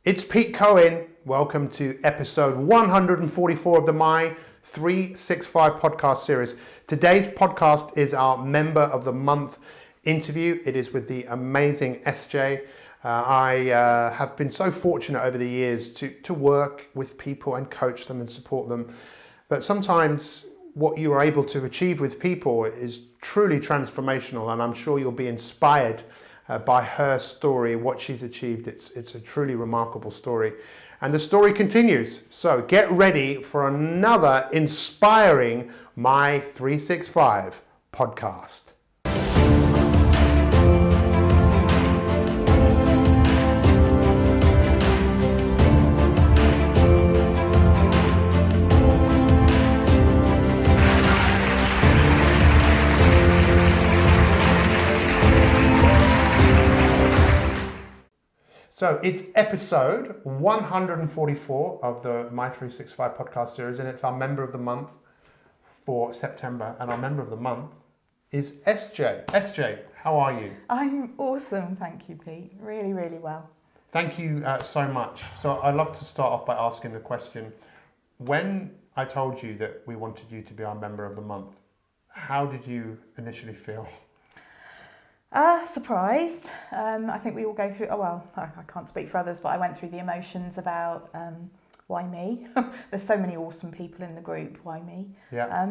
It's Pete Cohen. Welcome to episode 144 of the Mi365 podcast series. Today's podcast is our Member of the Month interview. It is with the amazing SJ. I have been so fortunate over the years to work with people and coach them and support them. But sometimes what you are able to achieve with people is truly transformational, and I'm sure you'll be inspired by her story, what she's achieved. It's a truly remarkable story. And the story continues. So get ready for another inspiring Mi365 podcast. So it's episode 144 of the Mi365 podcast series, and it's our Member of the Month for September. And our Member of the Month is SJ. SJ, how are you? I'm awesome, thank you, Pete. Really, really well. Thank you so much. So I'd love to start off by asking the question, when I told you that we wanted you to be our Member of the Month, how did you initially feel? Surprised. I think we all go through, I can't speak for others, but I went through the emotions about why me? There's so many awesome people in the group, why me? Yeah.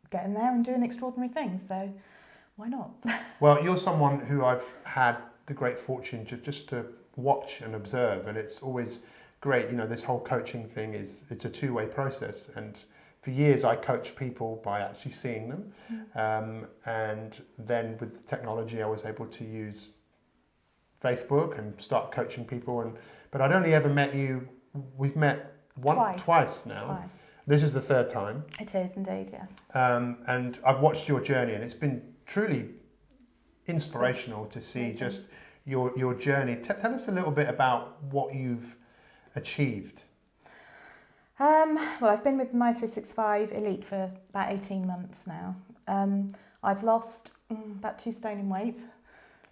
Getting there and doing extraordinary things, so why not? Well, you're someone who I've had the great fortune just to watch and observe, and it's always great. You know, this whole coaching thing it's a two-way process, and for years I coached people by actually seeing them, and then with technology I was able to use Facebook and start coaching people. But I'd only ever met you. We've met twice now. Twice. This is the third time. It is indeed, yes. And I've watched your journey, and it's been truly inspirational to see just your journey. Tell us a little bit about what you've achieved. I've been with My365 Elite for about 18 months now. I've lost about 2 stone in weight.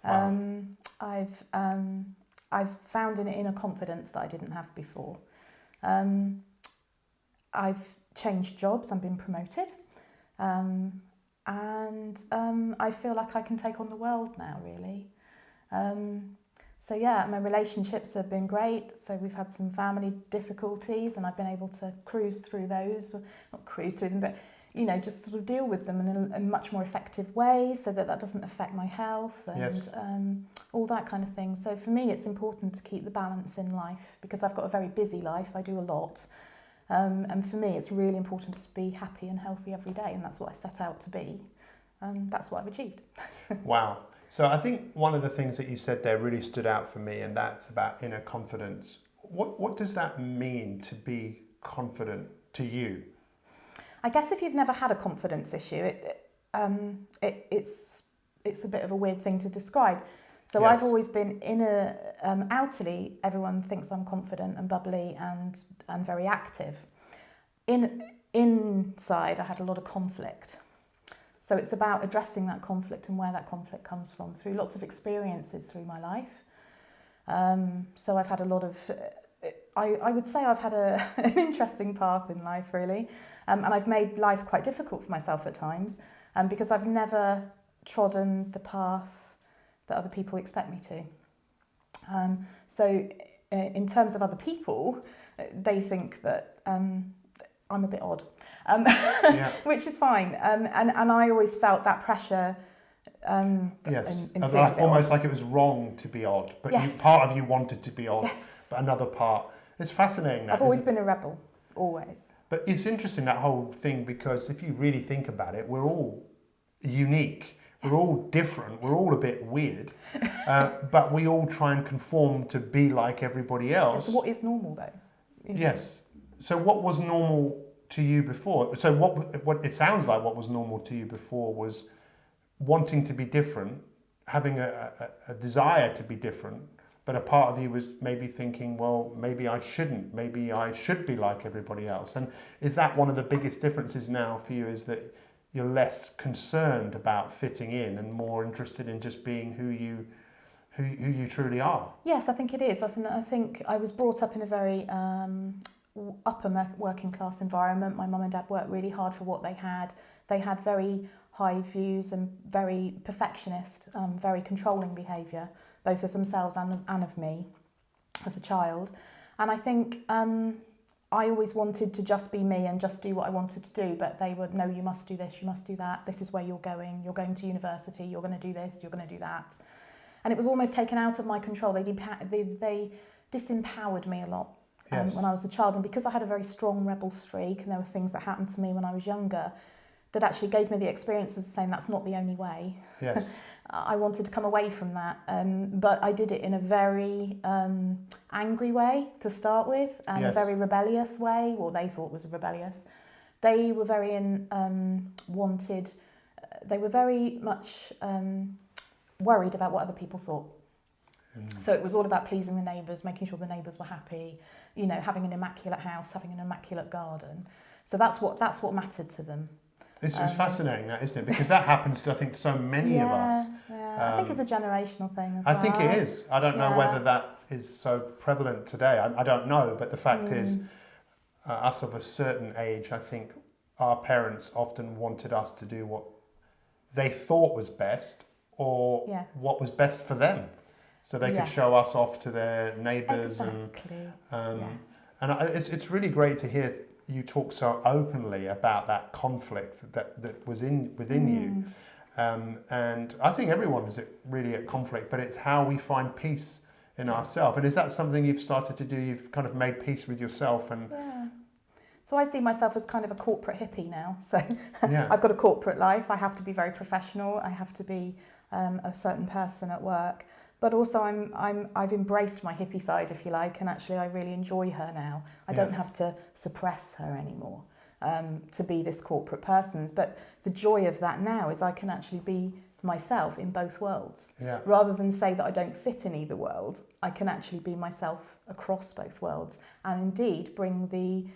Wow. I've found an inner confidence that I didn't have before. I've changed jobs, I've been promoted. I feel like I can take on the world now, really. My relationships have been great. So we've had some family difficulties, and I've been able to cruise through those. Not cruise through them, but just sort of deal with them in a much more effective way, so that doesn't affect my health and Yes. All that kind of thing. So for me, it's important to keep the balance in life, because I've got a very busy life. I do a lot, and for me, it's really important to be happy and healthy every day, and that's what I set out to be, and that's what I've achieved. Wow. So I think one of the things that you said there really stood out for me, and that's about inner confidence. What does that mean to be confident to you? I guess if you've never had a confidence issue, it's a bit of a weird thing to describe. So Yes. I've always been outwardly, everyone thinks I'm confident and bubbly and very active. Inside, I had a lot of conflict. So it's about addressing that conflict and where that conflict comes from through lots of experiences through my life. So I've had a lot of, I would say I've had an interesting path in life, really. And I've made life quite difficult for myself at times, because I've never trodden the path that other people expect me to. So in terms of other people, they think that I'm a bit odd. Which is fine, and I always felt that pressure. Yes, in almost like it was wrong to be odd, but Yes. part of you wanted to be odd, Yes. but another part. It's fascinating. I've always been a rebel, always. But it's interesting, that whole thing, because if you really think about it, we're all unique. We're all different. We're all a bit weird, but we all try and conform to be like everybody else. So what is normal, though? Yes. So what was normal to you before? So what it sounds like what was normal to you before was wanting to be different, having a desire to be different, but a part of you was maybe thinking, well, maybe I shouldn't. Maybe I should be like everybody else. And is that one of the biggest differences now for you, is that you're less concerned about fitting in and more interested in just being who who you truly are. Yes, I think it is. I think I was brought up in a very upper working class environment. My mum and dad worked really hard for what they had. They had very high views and very perfectionist, very controlling behaviour, both of themselves and of me as a child. And I think I always wanted to just be me and just do what I wanted to do, but they would, no, you must do this, you must do that, this is where you're going to university, you're going to do this, you're going to do that. And it was almost taken out of my control. They disempowered me a lot when I was a child. And because I had a very strong rebel streak and there were things that happened to me when I was younger that actually gave me the experience of saying that's not the only way. Yes. I wanted to come away from that, but I did it in a very angry way to start with, and a very rebellious way, or they thought was rebellious. They were very they were very much worried about what other people thought. So it was all about pleasing the neighbours, making sure the neighbours were happy, you know, having an immaculate house, having an immaculate garden. So that's what mattered to them. It's fascinating, that, isn't it? Because that happens to, I think, so many of us. Yeah, I think it's a generational thing as well. I think it is. I don't know whether that is so prevalent today. I don't know, but the fact is, us of a certain age, I think our parents often wanted us to do what they thought was best, or what was best for them, so they could show us off to their neighbours. Exactly. And it's really great to hear you talk so openly about that conflict that was within you. And I think everyone is really at conflict, but it's how we find peace in ourselves. And is that something you've started to do? You've kind of made peace with yourself and... So I see myself as kind of a corporate hippie now. So I've got a corporate life. I have to be very professional. I have to be a certain person at work. But also I've embraced my hippie side, if you like, and actually I really enjoy her now. I don't have to suppress her anymore to be this corporate person. But the joy of that now is I can actually be myself in both worlds. Rather than say that I don't fit in either world, I can actually be myself across both worlds, and indeed bring the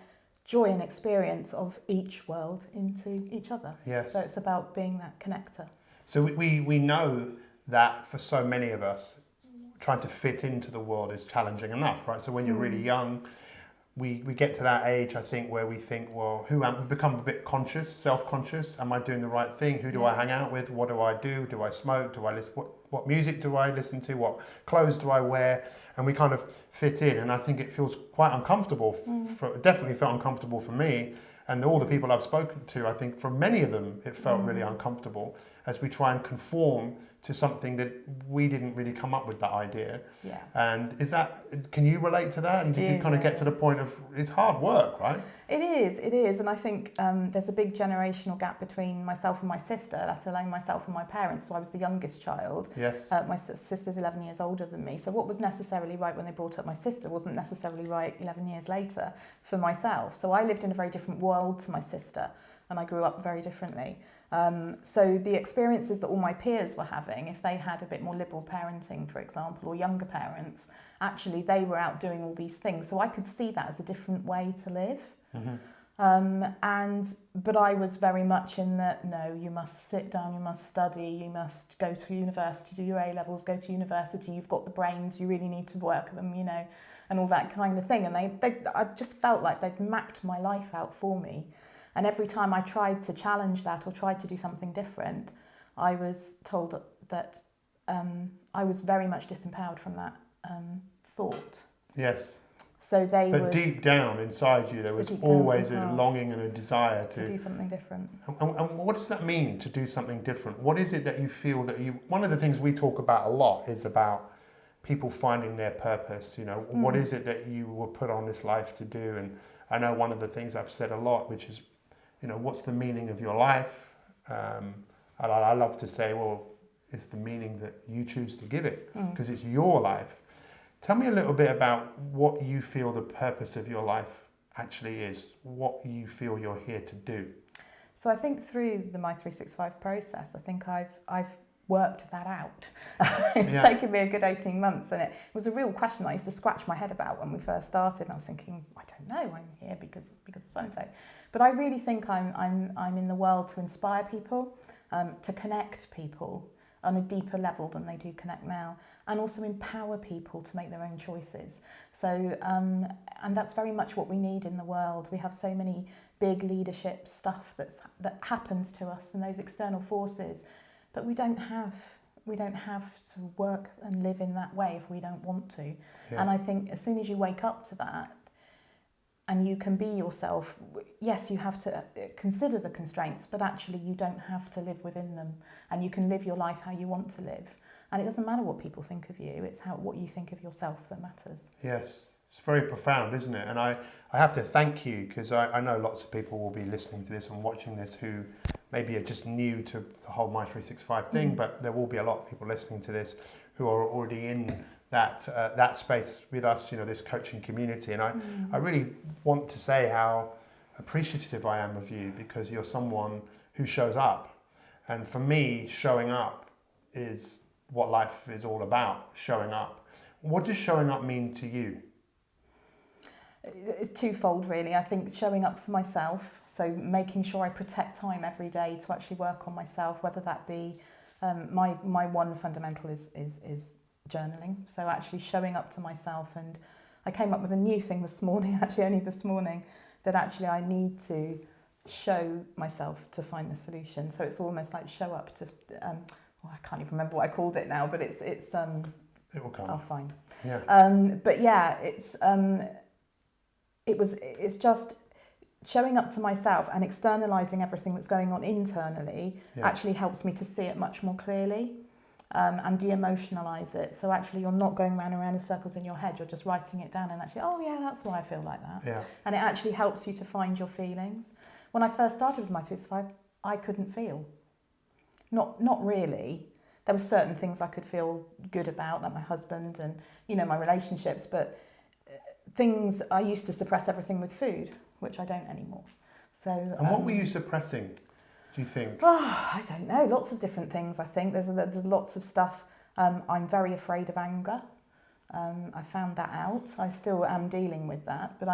joy and experience of each world into each other. So it's about being that connector. So we know that for so many of us, trying to fit into the world is challenging enough, right? So when you're really young, we get to that age, I think, where we think, well, we become a bit conscious, self-conscious. Am I doing the right thing? Who do I hang out with? What do I do? Do I smoke? Do I listen? What music do I listen to? What clothes do I wear? And we kind of fit in, and I think it feels quite uncomfortable. Definitely felt uncomfortable for me, and all the people I've spoken to, I think for many of them, it felt really uncomfortable as we try and conform to something that we didn't really come up with that idea. And can you relate to that? And did you kind of get to the point of, it's hard work, right? It is. And I think there's a big generational gap between myself and my sister, let alone myself and my parents. So I was the youngest child. My sister's 11 years older than me. So what was necessarily right when they brought up my sister wasn't necessarily right 11 years later for myself. So I lived in a very different world to my sister, and I grew up very differently. So the experiences that all my peers were having, if they had a bit more liberal parenting, for example, or younger parents, actually they were out doing all these things. So I could see that as a different way to live. But I was very much in that, no, you must sit down, you must study, you must go to university, do your A-levels, go to university, you've got the brains, you really need to work them, you know, and all that kind of thing. And I just felt like they'd mapped my life out for me. And every time I tried to challenge that or tried to do something different, I was told that I was very much disempowered from that thought. So But deep down inside you, there was always a longing and a desire to do something different. And what does that mean, to do something different? What is it that you feel that one of the things we talk about a lot is about people finding their purpose. You know, what is it that you were put on this life to do? And I know one of the things I've said a lot, which is, you know, what's the meaning of your life? I love to say, well, it's the meaning that you choose to give it, because it's your life. Tell me a little bit about what you feel the purpose of your life actually is, what you feel you're here to do. So I think through the Mi365 process, I think I've worked that out. It's taken me a good 18 months, and it was a real question I used to scratch my head about when we first started. And I was thinking, I don't know, I'm here because of so and so. But I really think I'm in the world to inspire people, to connect people, on a deeper level than they do connect now, and also empower people to make their own choices. So, and that's very much what we need in the world. We have so many big leadership stuff that happens to us and those external forces, but we don't have to work and live in that way if we don't want to. Yeah. And I think as soon as you wake up to that, and you can be yourself, yes, you have to consider the constraints, but actually you don't have to live within them, and you can live your life how you want to live. And it doesn't matter what people think of you, it's what you think of yourself that matters. Yes, it's very profound, isn't it? And I have to thank you, because I know lots of people will be listening to this and watching this who maybe are just new to the whole Mi365 thing, but there will be a lot of people listening to this who are already in that space with us, this coaching community. And I really want to say how appreciative I am of you, because you're someone who shows up. And for me, showing up is what life is all about, showing up. What does showing up mean to you? It's twofold, really. I think showing up for myself, so making sure I protect time every day to actually work on myself, whether that be my one fundamental is journaling. So actually showing up to myself, and I came up with a new thing this morning, actually only this morning, that actually I need to show myself to find the solution. So it's almost like show up to, I can't even remember what I called it now, but it's it will come. I'll find. Yeah. But yeah, it's just showing up to myself and externalizing everything that's going on internally. Yes. Actually helps me to see it much more clearly. And de-emotionalize it. So actually you're not going round and round in circles in your head, you're just writing it down and actually, oh yeah, that's why I feel like that. Yeah. And it actually helps you to find your feelings. When I first started with Mi365, I couldn't feel. Not really. There were certain things I could feel good about, like my husband and, my relationships, but things, I used to suppress everything with food, which I don't anymore. So. And what were you suppressing? Do you think? Oh, I don't know. Lots of different things, I think. There's lots of stuff. I'm very afraid of anger. I found that out. I still am dealing with that. But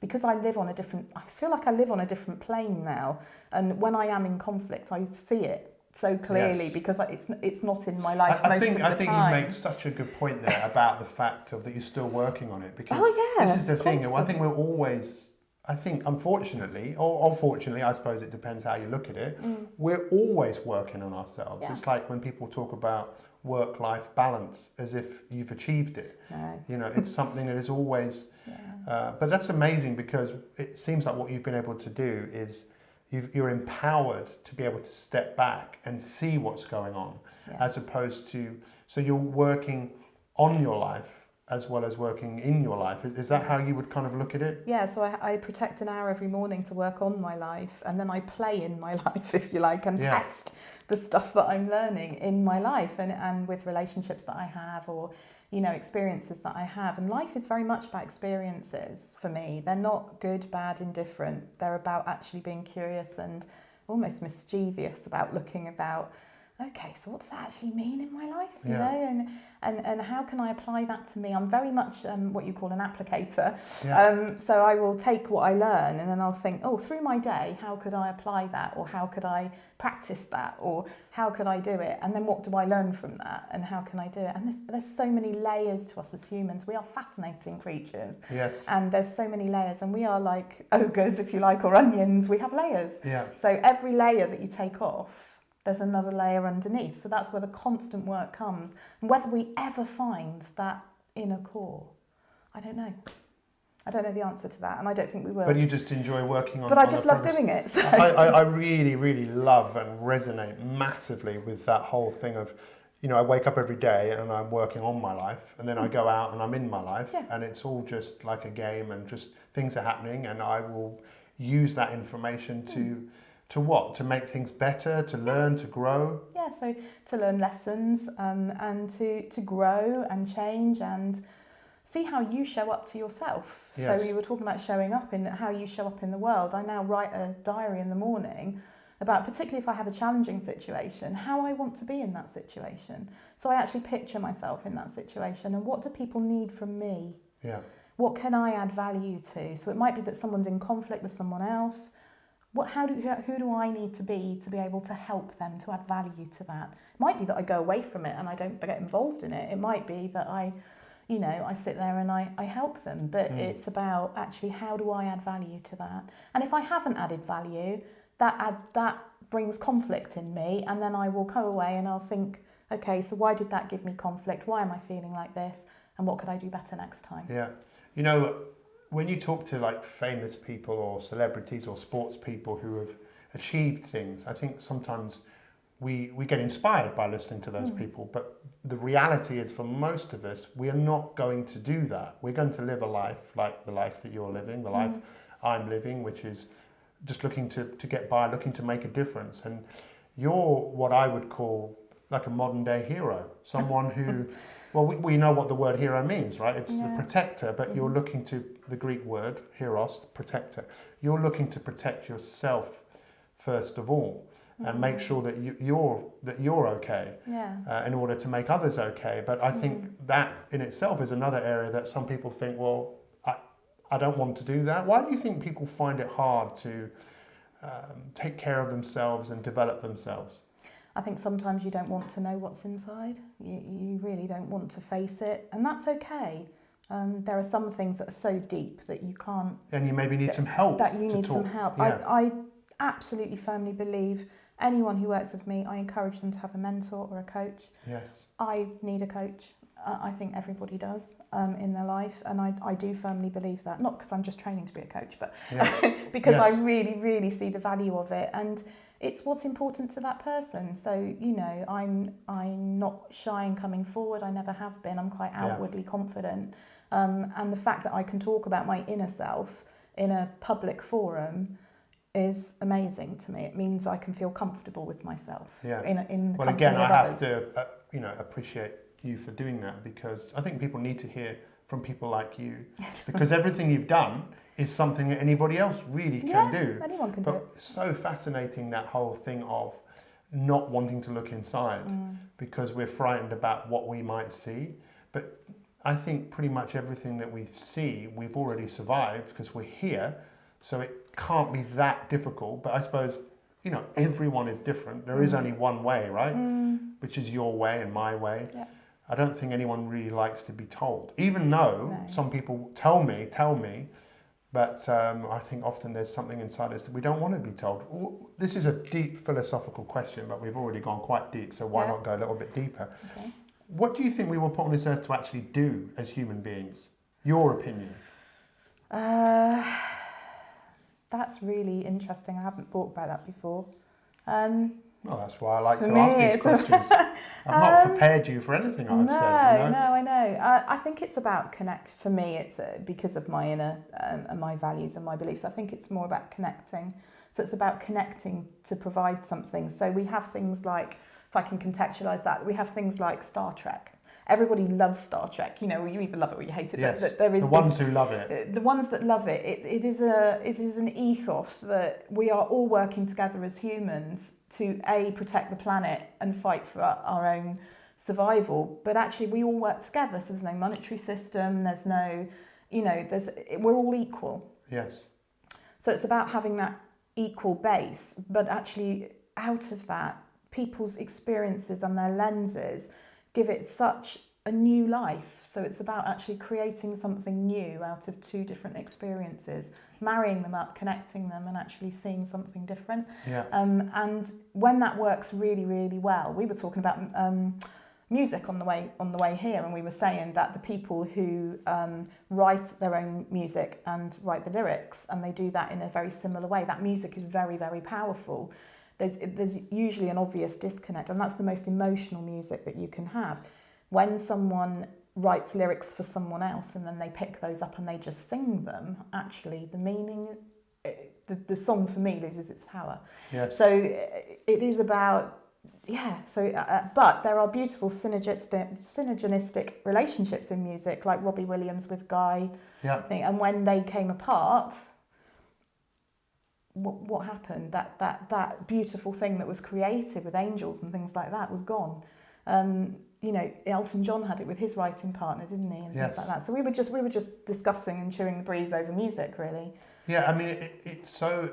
because I feel like I live on a different plane now. And when I am in conflict, I see it so clearly, yes. Because it's not in my life most of the time. I think you make such a good point there about the fact that you're still working on it. Because this is the thing. I think we're always... unfortunately, or fortunately, I suppose it depends how you look at it, we're always working on ourselves. Yeah. It's like when people talk about work-life balance as if you've achieved it. No. It's something that is always... Yeah. But that's amazing, because it seems like what you've been able to do is you're empowered to be able to step back and see what's going on, as opposed to... So you're working on your life as well as working in your life. Is that how you would kind of look at it? Yeah, so I protect an hour every morning to work on my life, and then I play in my life, if you like, and test the stuff that I'm learning in my life and with relationships that I have, or, experiences that I have. And life is very much about experiences for me. They're not good, bad, indifferent. They're about actually being curious and almost mischievous about looking about, okay, so what does that actually mean in my life? You know, and how can I apply that to me? I'm very much what you call an applicator. Yeah. So I will take what I learn and then I'll think, through my day, how could I apply that? Or how could I practice that? Or how could I do it? And then what do I learn from that? And how can I do it? And there's so many layers to us as humans. We are fascinating creatures. Yes. And there's so many layers. And we are like ogres, if you like, or onions. We have layers. Yeah. So every layer that you take off, there's another layer underneath. So that's where the constant work comes. And whether we ever find that inner core, I don't know. I don't know the answer to that, and I don't think we will. But you just enjoy working on it. But I just love doing it. So. I really, really love and resonate massively with that whole thing of, I wake up every day and I'm working on my life, and then I go out and I'm in my life, and it's all just like a game, and just things are happening, and I will use that information to what? To make things better, to learn, to grow? Yeah, so to learn lessons and to grow and change and see how you show up to yourself. Yes. So you were talking about showing up in how you show up in the world. I now write a diary in the morning about, particularly if I have a challenging situation, how I want to be in that situation. So I actually picture myself in that situation, and what do people need from me? Yeah. What can I add value to? So it might be that someone's in conflict with someone else. who do I need to be able to help them, to add value to that? It might be that I go away from it and I don't get involved in it. It might be that I sit there and I help them, but it's about actually how do I add value to that? And if I haven't added value, that brings conflict in me, and then I will go away and I'll think, okay, so why did that give me conflict? Why am I feeling like this? And what could I do better next time? Yeah. You know, when you talk to like famous people or celebrities or sports people who have achieved things, I think sometimes we get inspired by listening to those people, but the reality is for most of us, we are not going to do that. We're going to live a life like the life that you're living, the life I'm living, which is just looking to get by, looking to make a difference. And you're what I would call like a modern day hero, someone who, well, we know what the word hero means, right? It's the protector, but you're looking to the Greek word, heros, protector. You're looking to protect yourself first of all, and make sure that you're okay, in order to make others okay. But I think that in itself is another area that some people think, well, I don't want to do that. Why do you think people find it hard to take care of themselves and develop themselves? I think sometimes you don't want to know what's inside. You really don't want to face it, and that's okay. There are some things that are so deep that you can't... And you maybe need some help. That you need some help. Yeah. I absolutely firmly believe anyone who works with me, I encourage them to have a mentor or a coach. Yes. I need a coach. I think everybody does in their life, and I do firmly believe that. Not because I'm just training to be a coach, but because I really, really see the value of it, and it's what's important to that person. So, you know, I'm not shy in coming forward. I never have been. I'm quite outwardly confident, and the fact that I can talk about my inner self in a public forum is amazing to me. It means I can feel comfortable with myself. Yeah. In well, company again, of I have others. to, appreciate you for doing that, because I think people need to hear from people like you, because everything you've done is something that anybody else really can do. Anyone can do it. But it's so fascinating, that whole thing of not wanting to look inside because we're frightened about what we might see. But I think pretty much everything that we see, we've already survived because we're here. So it can't be that difficult. But I suppose, you know, everyone is different. There is only one way, right? Which is your way and my way. Yeah. I don't think anyone really likes to be told, even though some people tell me, but I think often there's something inside us that we don't want to be told. This is a deep philosophical question, but we've already gone quite deep, so why not go a little bit deeper? Okay. What do you think we were put on this earth to actually do as human beings? Your opinion? That's really interesting. I haven't thought about that before. Well, that's why I like to For me, ask these it's questions. I've not prepared you for anything I've said. You know? No, I know. I think it's about connect. For me, it's because of my inner and my values and my beliefs. I think it's more about connecting. So it's about connecting to provide something. So we have things like, if I can contextualise that, we have things like Star Trek. Everybody loves Star Trek. You know, you either love it or you hate it. Yes. But there is the ones who love it. The ones that love it. It is an ethos that we are all working together as humans to protect the planet and fight for our own survival. But actually, we all work together. So there's no monetary system. There's no, we're all equal. Yes. So it's about having that equal base, but actually out of that, people's experiences and their lenses give it such a new life. So it's about actually creating something new out of two different experiences, marrying them up, connecting them, and actually seeing something different. Yeah. And when that works really, really well, we were talking about music on the way here, and we were saying that the people who write their own music and write the lyrics, and they do that in a very similar way, that music is very, very powerful. There's usually an obvious disconnect, and that's the most emotional music that you can have. When someone writes lyrics for someone else and then they pick those up and they just sing them, actually the meaning, the song for me loses its power. Yes. So it is about, but there are beautiful synergistic relationships in music, like Robbie Williams with Guy. Yeah. And when they came apart, what happened? That beautiful thing that was created with angels and things like that was gone. Elton John had it with his writing partner, didn't he? And things like that. So we were just discussing and chewing the breeze over music, really. Yeah, I mean, it's so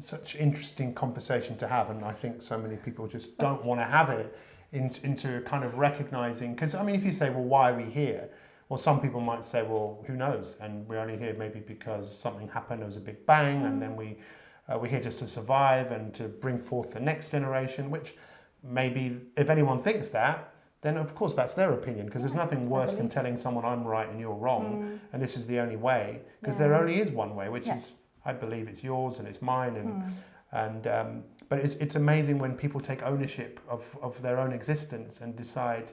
such interesting conversation to have, and I think so many people just don't want to have it into kind of recognizing. Because I mean, if you say, well, why are we here? Well, some people might say, well, who knows? And we're only here maybe because something happened. There was a big bang, and then we're here just to survive and to bring forth the next generation. Which maybe if anyone thinks that, then of course that's their opinion, because there's nothing worse than telling someone I'm right and you're wrong, and this is the only way, because there only is one way, which is, I believe it's yours and it's mine, but it's amazing when people take ownership of their own existence and decide,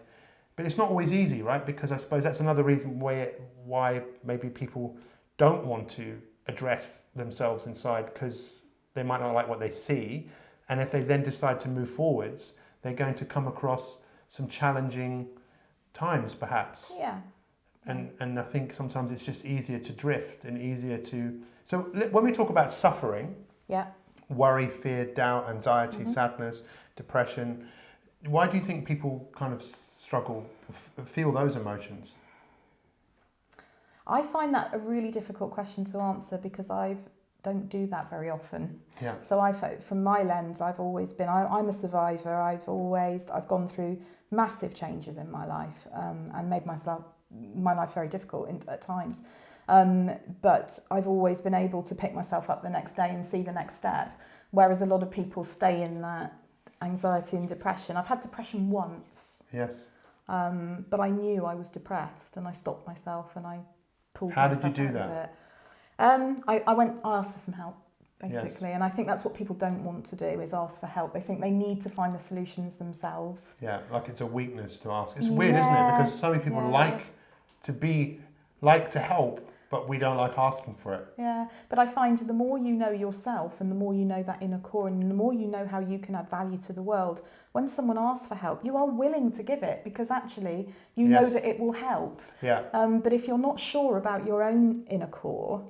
but it's not always easy, right? Because I suppose that's another reason why maybe people don't want to address themselves inside, because they might not like what they see, and if they then decide to move forwards, they're going to come across some challenging times, perhaps. Yeah. And I think sometimes it's just easier to drift and easier to... So when we talk about suffering, worry, fear, doubt, anxiety, sadness, depression, why do you think people kind of struggle, feel those emotions? I find that a really difficult question to answer, because I don't do that very often. Yeah. So from my lens, I've always been, I'm a survivor. I've gone through massive changes in my life, and made my life very difficult at times. But I've always been able to pick myself up the next day and see the next step. Whereas a lot of people stay in that anxiety and depression. I've had depression once. Yes. But I knew I was depressed, and I stopped myself and I pulled How myself did you do out that? of it. I asked for some help, basically, and I think that's what people don't want to do, is ask for help. They think they need to find the solutions themselves. Yeah, like it's a weakness to ask. It's weird, isn't it? Because so many people like to help, but we don't like asking for it. Yeah, but I find the more you know yourself, and the more you know that inner core, and the more you know how you can add value to the world, when someone asks for help, you are willing to give it, because actually you know that it will help. Yeah. But if you're not sure about your own inner core,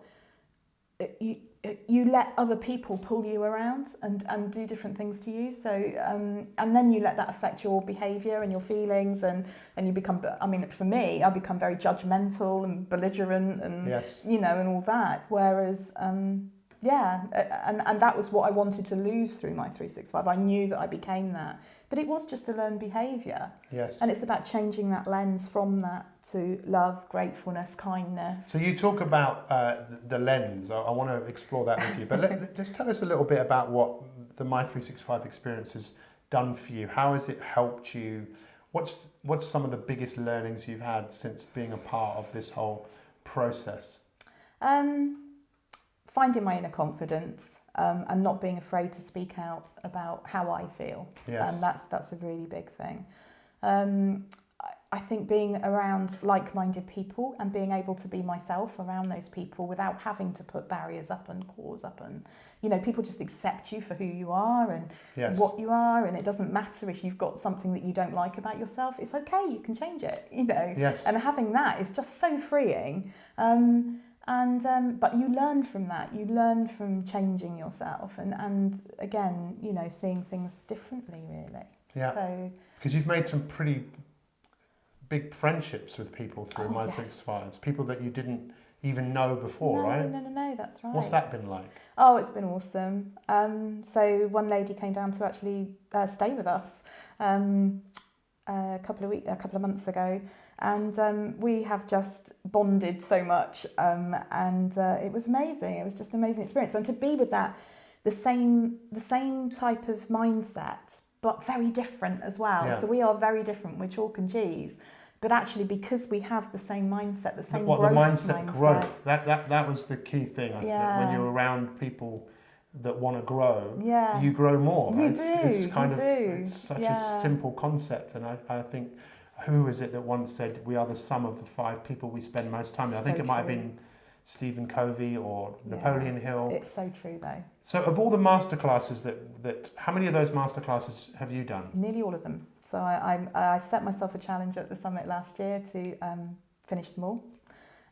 you let other people pull you around and do different things to you. So and then you let that affect your behaviour and your feelings, and you become, I mean, for me, I become very judgmental and belligerent and and all that. Whereas and that was what I wanted to lose through Mi365. I knew that I became that, but it was just a learned behaviour. Yes. And it's about changing that lens from that to love, gratefulness, kindness. So you talk about the lens. I want to explore that with you, but just tell us a little bit about what the Mi365 experience has done for you. How has it helped you? What's some of the biggest learnings you've had since being a part of this whole process? Finding my inner confidence, and not being afraid to speak out about how I feel. Yes. And that's a really big thing. I think being around like-minded people and being able to be myself around those people without having to put barriers up and cores up, and people just accept you for who you are and what you are, and it doesn't matter if you've got something that you don't like about yourself. It's okay, you can change it. Yes. And having that is just so freeing. But you learn from that. You learn from changing yourself, and again, seeing things differently, really. Yeah. So because you've made some pretty big friendships with people through Mi365, people that you didn't even know before, right? No, that's right. What's that been like? Oh, it's been awesome. So one lady came down to actually stay with us a couple of months ago. And we have just bonded so much, and it was amazing. It was just an amazing experience, and to be with the same type of mindset, but very different as well. Yeah. So we are very different. We're chalk and cheese, but actually because we have the same mindset, the same the growth mindset. Growth. That was the key thing. I think when you're around people that want to grow, you grow more. It's such a simple concept, and I think. Who is it that once said we are the sum of the 5 people we spend most time with? I think it might have been Stephen Covey or Napoleon Hill. It's so true though. So of all the masterclasses that how many of those masterclasses have you done? Nearly all of them. So I set myself a challenge at the summit last year to finish them all.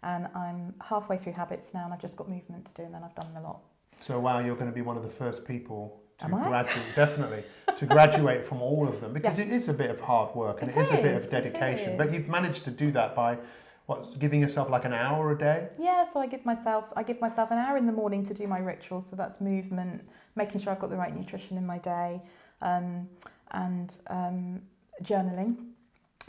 And I'm halfway through habits now, and I've just got movement to do, and then I've done a lot. So wow, you're going to be one of the first people to graduate from all of them, because it is a bit of hard work and it is a bit of dedication. But you've managed to do that by What, giving yourself like an hour a day? Yeah, so I give myself an hour in the morning to do my rituals. So that's movement, making sure I've got the right nutrition in my day, and journaling.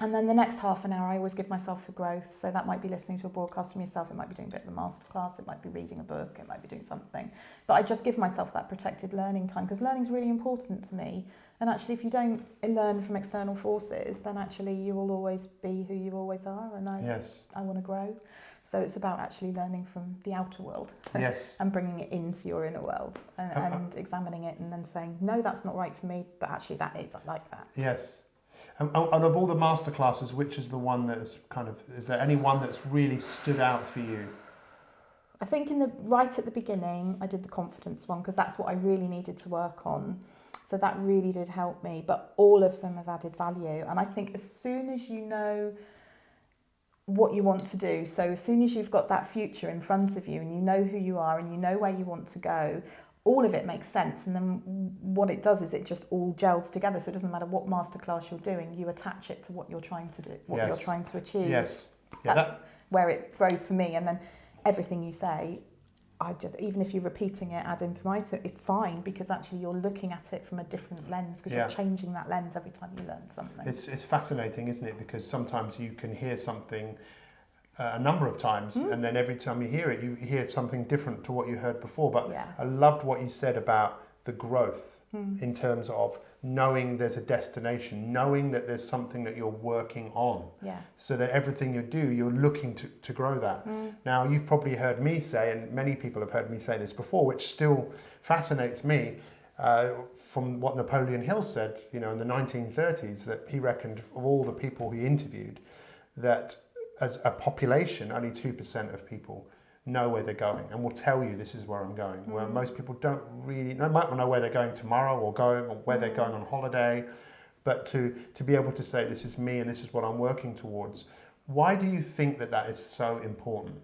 And then the next half an hour I always give myself for growth. So that might be listening to a broadcast from yourself, it might be doing a bit of a masterclass, it might be reading a book, it might be doing something. But I just give myself that protected learning time, because learning is really important to me. And actually, if you don't learn from external forces, then actually you will always be who you always are. And I want to grow. So it's about actually learning from the outer world, yes, and bringing it into your inner world, and examining it, and then saying, no, that's not right for me, but actually that is, I like that. Yes. And of all the masterclasses, which is the one that's is there any one that's really stood out for you? I think right at the beginning, I did the confidence one, because that's what I really needed to work on. So that really did help me, but all of them have added value. And I think as soon as you know what you want to do, so as soon as you've got that future in front of you and you know who you are and you know where you want to go, all of it makes sense. And then what it does is it just all gels together. So it doesn't matter what masterclass you're doing, you attach it to what you're trying to do, what you're trying to achieve. Yes. Yeah, that's where it grows for me. And then everything you say, even if you're repeating it ad infinitum, it's fine, because actually you're looking at it from a different lens, because you're changing that lens every time you learn something. It's fascinating, isn't it? Because sometimes you can hear something a number of times, and then every time you hear it, you hear something different to what you heard before. But I loved what you said about the growth in terms of knowing there's a destination, knowing that there's something that you're working on, so that everything you do, you're looking to grow that. Now, you've probably heard me say, and many people have heard me say this before, which still fascinates me, from what Napoleon Hill said, in the 1930s, that he reckoned of all the people he interviewed, that as a population, only 2% of people know where they're going and will tell you this is where I'm going. Where most people don't really know, might know where they're going tomorrow or where they're going on holiday, but to be able to say this is me and this is what I'm working towards. Why do you think that is so important?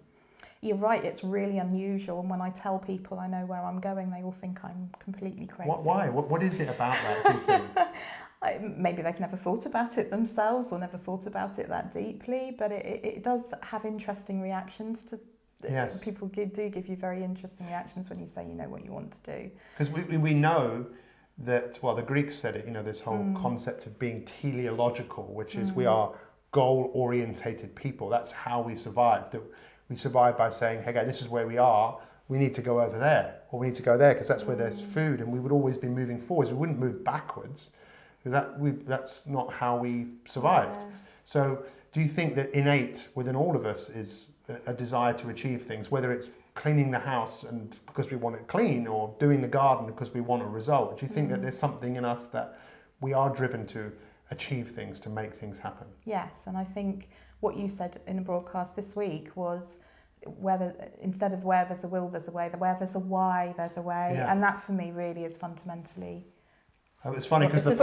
You're right, it's really unusual, and when I tell people I know where I'm going, they all think I'm completely crazy. Why? What is it about that, do you think? Maybe they've never thought about it themselves or never thought about it that deeply, but it does have interesting reactions to. Yes. People do give you very interesting reactions when you say you know what you want to do. Because we know that, well, the Greeks said it, this whole concept of being teleological, which is we are goal-orientated people. That's how we survived. We survived by saying, hey, this is where we are. We need to go over there, or we need to go there because that's where there's food, and we would always be moving forwards. We wouldn't move backwards, because that's not how we survived. Yeah. So do you think that innate within all of us is a desire to achieve things, whether it's cleaning the house and because we want it clean, or doing the garden because we want a result? Do you think that there's something in us that we are driven to achieve things, to make things happen? Yes, and I think what you said in a broadcast this week was instead of where there's a will, there's a way, where there's a why, there's a way. And that for me really is fundamentally. It's funny because the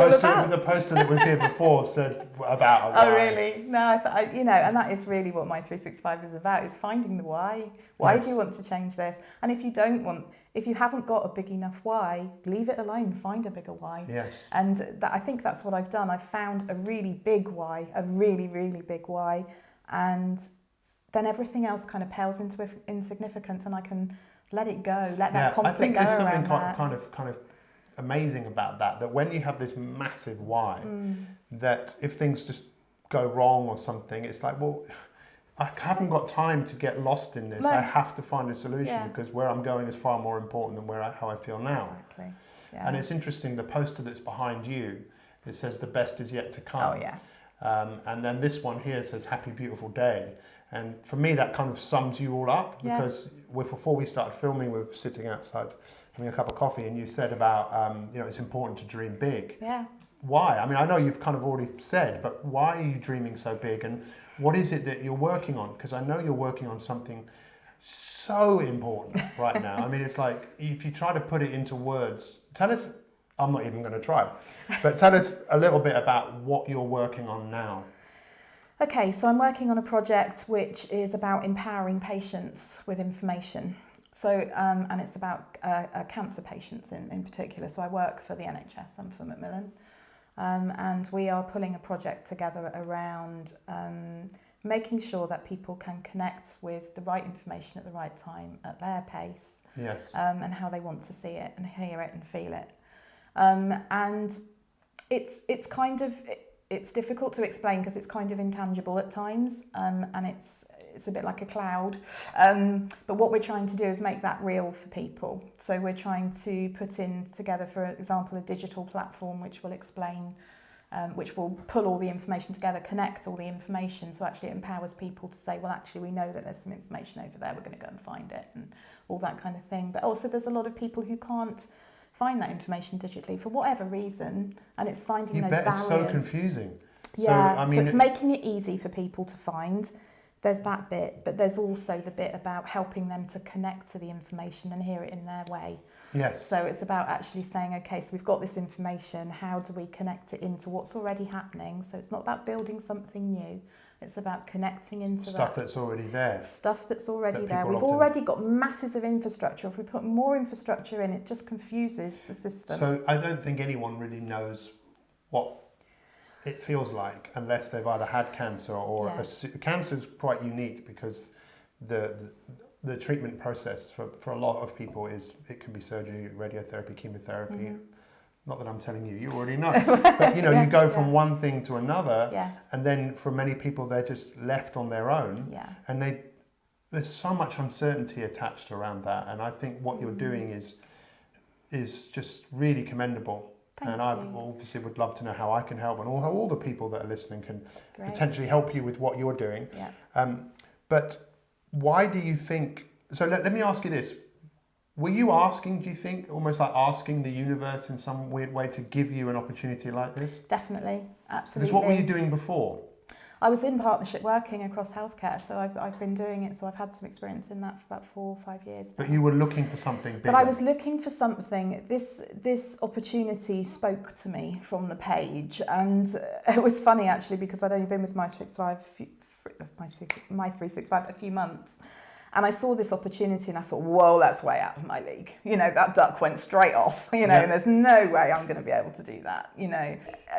poster that was here before said about a why. Oh really? No, and that is really what Mi365 is about, is finding the why. Why do you want to change this? And if you haven't got a big enough why, leave it alone, find a bigger why. Yes. And I think that's what I've done. I've found a really big why, a really, really big why, and then everything else kind of pales into insignificance, and I can let it go, let that conflict go around that. I think there's something kind of amazing about that when you have this massive why, that if things just go wrong or something, it's like, well, I haven't got time to get lost in this. I have to find a solution because where I'm going is far more important than how I feel now. Exactly. Yeah. And it's interesting, the poster that's behind you, it says the best is yet to come. Oh yeah. And then this one here says happy beautiful day. And for me, that kind of sums you all up, because before we started filming, we were sitting outside having a cup of coffee, and you said about, it's important to dream big. Yeah. Why? I mean, I know you've kind of already said, but why are you dreaming so big? And what is it that you're working on? Because I know you're working on something so important right now. I mean, it's like, if you try to put it into words, tell us, I'm not even going to try, but tell us a little bit about what you're working on now. Okay, so I'm working on a project which is about empowering patients with information. So, and it's about cancer patients in particular. So I work for the NHS, I'm for Macmillan. And we are pulling a project together around making sure that people can connect with the right information at the right time, at their pace, Yes. And how they want to see it and hear it and feel it. And it's kind of, it's difficult to explain because it's kind of intangible at times, and it's a bit like a cloud. But what we're trying to do is make that real for people. So we're trying to put in together, for example, a digital platform which will explain, which will pull all the information together, connect all the information, so actually it empowers people to say, well, actually we know that there's some information over there, we're going to go and find it, and all that kind of thing. But also there's a lot of people who can't find that information digitally for whatever reason, and it's finding those barriers. It's so confusing. Yeah, so, I mean, so it's making it easy for people to find. There's that bit, but there's also the bit about helping them to connect to the information and hear it in their way. Yes. So it's about actually saying, okay, so we've got this information, how do we connect it into what's already happening? So it's not about building something new, it's about connecting into Stuff that's already there. Stuff that's already there. We've often... already got masses of infrastructure. If we put more infrastructure in, it just confuses the system. So I don't think anyone really knows what it feels like unless they've either had cancer or cancer is quite unique because the treatment process for a lot of people is, it can be surgery, radiotherapy, chemotherapy. Mm-hmm. Not that I'm telling you, you already know. But you know, you go from one thing to another, and then for many people they're just left on their own, and there's so much uncertainty attached around that. And I think what you're doing is just really commendable. Thank I you. obviously would love to know how I can help, and how all the people that are listening can potentially help you with what you're doing. Yeah. But why do you think, so let me ask you this. Were you asking, do you think, almost like asking the universe in some weird way to give you an opportunity like this? Definitely, absolutely. Because what were you doing before? I was in partnership working across healthcare, so I've been doing it, so I've had some experience in that for about 4 or 5 years now. But you were looking for something bigger. But I was looking for something. This opportunity spoke to me from the page, and it was funny actually because I'd only been with Mi365 a few months. And I saw this opportunity and I thought, whoa, that's way out of my league. You know, that duck went straight off, you know, and there's no way I'm going to be able to do that. You know,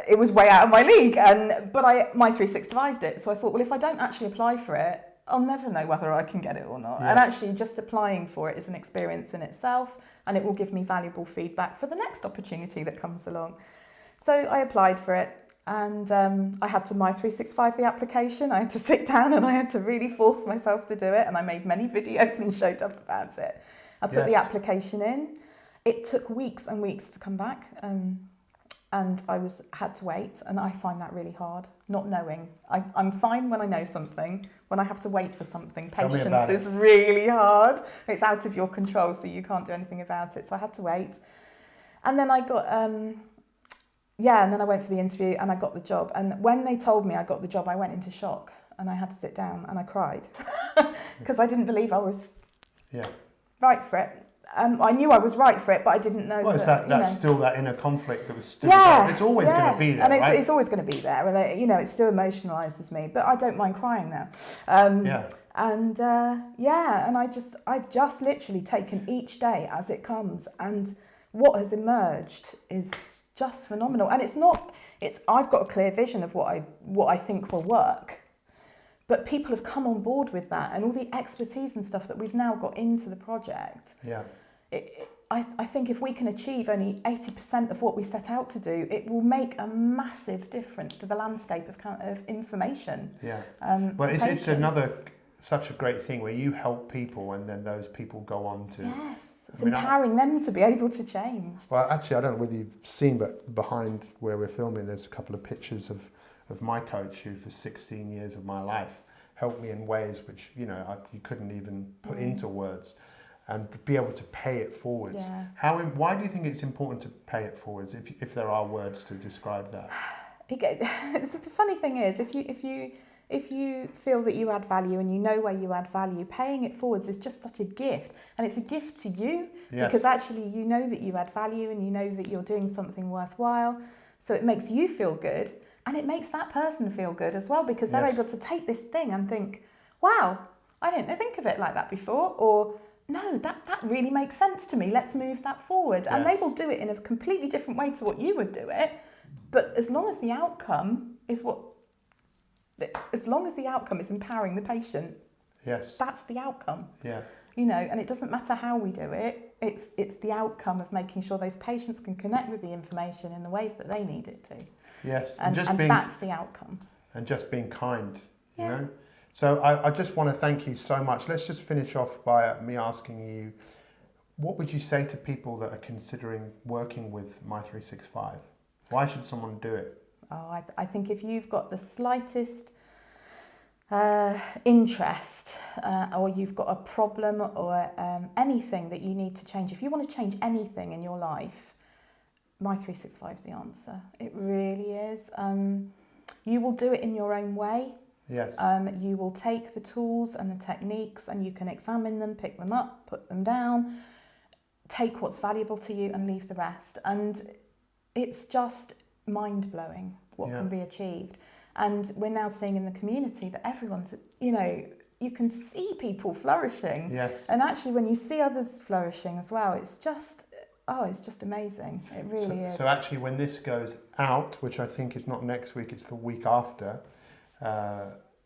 it was way out of my league. But Mi365'd it. So I thought, well, if I don't actually apply for it, I'll never know whether I can get it or not. Yes. And actually just applying for it is an experience in itself, and it will give me valuable feedback for the next opportunity that comes along. So I applied for it. And I had to Mi365 the application. I had to sit down and I had to really force myself to do it. And I made many videos and showed up about it. I put the application in. It took weeks and weeks to come back. And I had to wait. And I find that really hard, not knowing. I'm fine when I know something. When I have to wait for something, patience is really hard. It's out of your control, so you can't do anything about it. So I had to wait. And then I got... and then I went for the interview and I got the job. And when they told me I got the job, I went into shock and I had to sit down and I cried because I didn't believe I was right for it. I knew I was right for it, but I didn't know. Well, that's still that inner conflict that was still there. It's always going to be there, and it's always going to be there. And you know, it still emotionalises me, but I don't mind crying now. And I've just literally taken each day as it comes, and what has emerged is just phenomenal. And I've got a clear vision of what I think will work, but people have come on board with that, and all the expertise and stuff that we've now got into the project. I think if we can achieve only 80% of what we set out to do, it will make a massive difference to the landscape of information. Well, it's another such a great thing where you help people and then those people go on to It's empowering them to be able to change. Well, actually, I don't know whether you've seen, but behind where we're filming, there's a couple of pictures of my coach who, for 16 years of my life, helped me in ways which, you know, you couldn't even put into words, and be able to pay it forwards. Why do you think it's important to pay it forwards, if there are words to describe that? The funny thing is, if you feel that you add value and you know where you add value, paying it forwards is just such a gift. And it's a gift to you because actually you know that you add value and you know that you're doing something worthwhile. So it makes you feel good, and it makes that person feel good as well, because they're able to take this thing and think, wow, I didn't think of it like that before, or no, that really makes sense to me. Let's move that forward. And they will do it in a completely different way to what you would do it. But as long as the outcome is what as long as the outcome is empowering the patient, Yes. that's the outcome. Yeah. You know, and it doesn't matter how we do it, it's the outcome of making sure those patients can connect with the information in the ways that they need it to. Yes. And that's the outcome. And just being kind, you Yeah. know. So I just want to thank you so much. Let's just finish off by me asking you, what would you say to people that are considering working with Mi365? Why should someone do it? Oh, I think if you've got the slightest interest or you've got a problem or anything that you need to change, if you want to change anything in your life, Mi365 is the answer. It really is. You will do it in your own way. Yes. You will take the tools and the techniques and you can examine them, pick them up, put them down, take what's valuable to you and leave the rest. And it's just mind-blowing what can be achieved. And we're now seeing in the community that everyone's, you know, you can see people flourishing. Yes. And actually when you see others flourishing as well, it's just amazing. It really is. So actually when this goes out, which I think is not next week, it's the week after,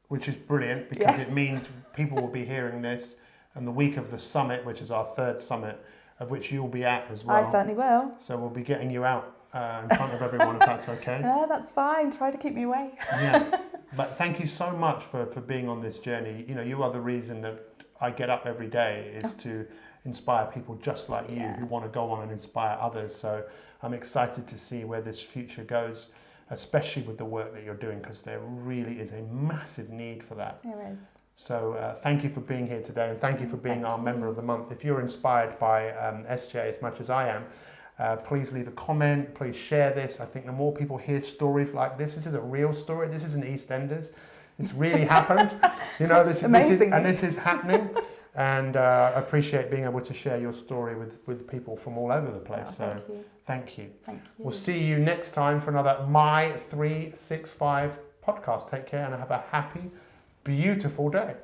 which is brilliant because it means people will be hearing this, and the week of the summit, which is our third summit, of which you'll be at as well. I certainly will. So we'll be getting you out in front of everyone if that's okay. Yeah, that's fine. Try to keep me away. Yeah. But thank you so much for being on this journey. You know, you are the reason that I get up every day is to inspire people just like you who want to go on and inspire others. So I'm excited to see where this future goes, especially with the work that you're doing, because there really is a massive need for that. There is. So thank you for being here today, and thank you for being our member of the month. If you're inspired by SJ as much as I am, please leave a comment, please share this. I think the more people hear stories like this is a real story. This isn't EastEnders. This really happened. You know, this is happening. And I appreciate being able to share your story with people from all over the place. Oh, so thank you. Thank you. We'll see you next time for another Mi365 podcast. Take care and have a happy, beautiful day.